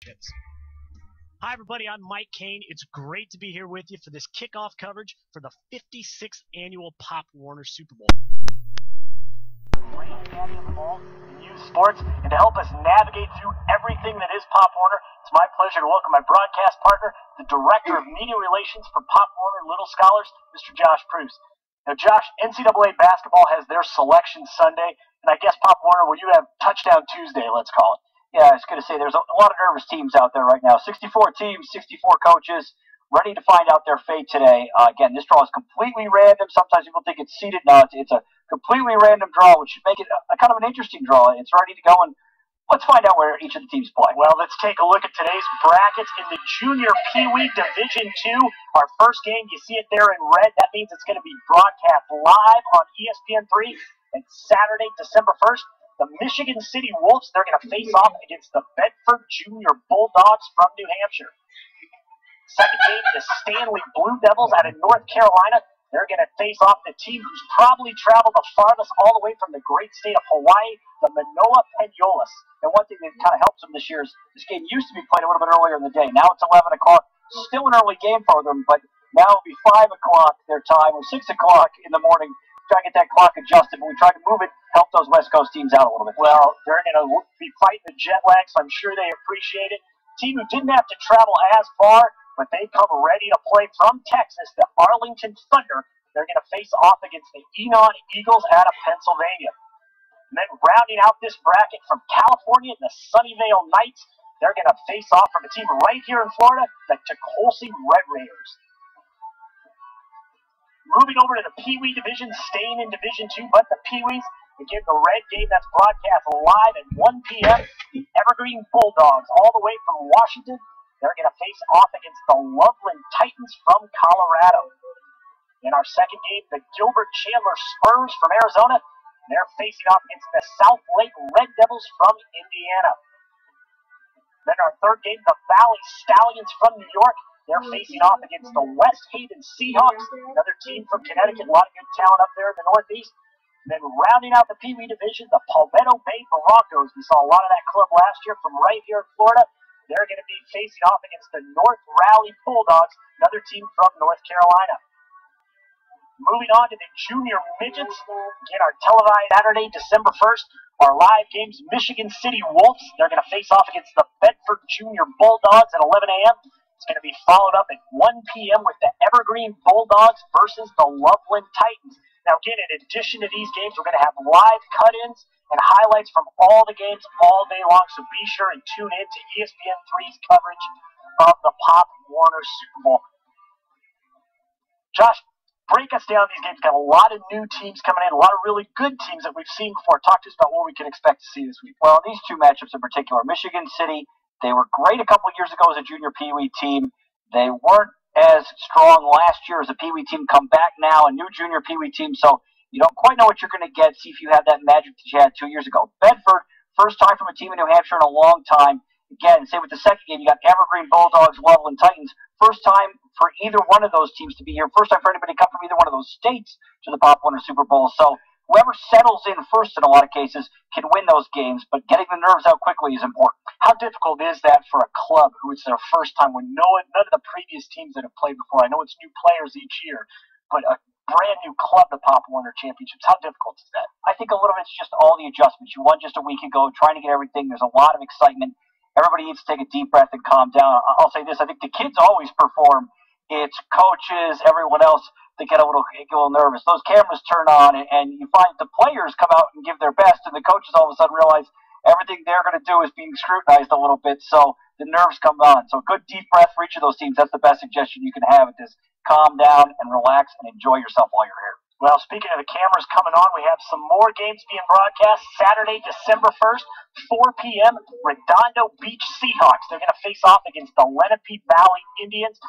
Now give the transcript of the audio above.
Pelicans. Hi, everybody. I'm Mike Kane. It's great to be here with you for this kickoff coverage for the 56th annual Pop Warner Super Bowl. Sports, and to help us navigate through everything that is Pop Warner, it's my pleasure to welcome my broadcast partner, the Director of Media Relations for Pop Warner Little Scholars, Mr. Josh Proust. Now, Josh, NCAA basketball has their selection Sunday, and I guess Pop Warner, well, you have Touchdown Tuesday, let's call it. Yeah, I was going to say, there's a lot of nervous teams out there right now. 64 teams, 64 coaches, ready to find out their fate today. Again, this draw is completely random. Sometimes people think it's seeded. No, it's a completely random draw, which should make it a kind of an interesting draw. It's ready to go, and let's find out where each of the teams play. Well, let's take a look at today's brackets in the Junior Pee Wee Division II. Our first game, you see it there in red. That means it's going to be broadcast live on ESPN3 on Saturday, December 1st. The Michigan City Wolves, they're going to face off against the Bedford Junior Bulldogs from New Hampshire. Second game, the Stanley Blue Devils out of North Carolina. They're going to face off the team who's probably traveled the farthest all the way from the great state of Hawaii, the Manoa Penyolas. And one thing that kind of helps them this year is this game used to be played a little bit earlier in the day. Now it's 11 o'clock. Still an early game for them, but now it'll be 5 o'clock their time or 6 o'clock in the morning. Try to get that clock adjusted, but we try to move it, help those West Coast teams out a little bit. Well, they're going to be fighting the jet lag, so I'm sure they appreciate it. Team who didn't have to travel as far, but they come ready to play from Texas, the Arlington Thunder. They're going to face off against the Enon Eagles out of Pennsylvania. And then rounding out this bracket from California, the Sunnyvale Knights. They're going to face off from a team right here in Florida, the Tacolsi Red Raiders. Moving over to the Pee Wee Division, staying in Division II, but the Pee Wees, again, the red game that's broadcast live at 1 p.m. The Evergreen Bulldogs, all the way from Washington, they're going to face off against the Loveland Titans from Colorado. In our second game, the Gilbert Chandler Spurs from Arizona, they're facing off against the South Lake Red Devils from Indiana. Then our third game, the Valley Stallions from New York, they're facing off against the West Haven Seahawks, another team from Connecticut, a lot of good talent up there in the Northeast. And then rounding out the Pee Wee Division, the Palmetto Bay Broncos. We saw a lot of that club last year from right here in Florida. They're going to be facing off against the North Raleigh Bulldogs, another team from North Carolina. Moving on to the Junior Midgets, again, our televised Saturday, December 1st, our live games, Michigan City Wolves. They're going to face off against the Bedford Junior Bulldogs at 11 a.m. It's going to be followed up at 1 p.m. with the Evergreen Bulldogs versus the Loveland Titans. Now, again, in addition to these games, we're going to have live cut-ins and highlights from all the games all day long, so be sure and tune in to ESPN3's coverage of the Pop Warner Super Bowl. Josh, break us down these games. Got a lot of new teams coming in, a lot of really good teams that we've seen before. Talk to us about what we can expect to see this week. Well, these two matchups in particular, Michigan City, they were great a couple of years ago as a junior Pee Wee team. They weren't as strong last year as a Pee Wee team. Come back now, a new junior Pee Wee team. So you don't quite know what you're going to get. See if you have that magic that you had 2 years ago. Bedford, first time from a team in New Hampshire in a long time. Again, same with the second game. You got Evergreen Bulldogs, Loveland Titans. First time for either one of those teams to be here. First time for anybody to come from either one of those states to the Pop Warner Super Bowl. So whoever settles in first in a lot of cases can win those games, but getting the nerves out quickly is important. How difficult is that for a club who it's their first time when none of the previous teams that have played before? I know it's new players each year, but a brand new club to Pop Warner Championships, how difficult is that? I think a little bit it's just all the adjustments. You won just a week ago, trying to get everything. There's a lot of excitement. Everybody needs to take a deep breath and calm down. I'll say this, I think the kids always perform. It's coaches, everyone else that get a little nervous. Those cameras turn on, and you find the players come out and give their best, and the coaches all of a sudden realize everything they're going to do is being scrutinized a little bit, so the nerves come on. So a good deep breath for each of those teams. That's the best suggestion you can have. Is calm down and relax and enjoy yourself while you're here. Well, speaking of the cameras coming on, we have some more games being broadcast Saturday, December 1st, 4 p.m. Redondo Beach Seahawks. They're going to face off against the Lenape Valley Indians.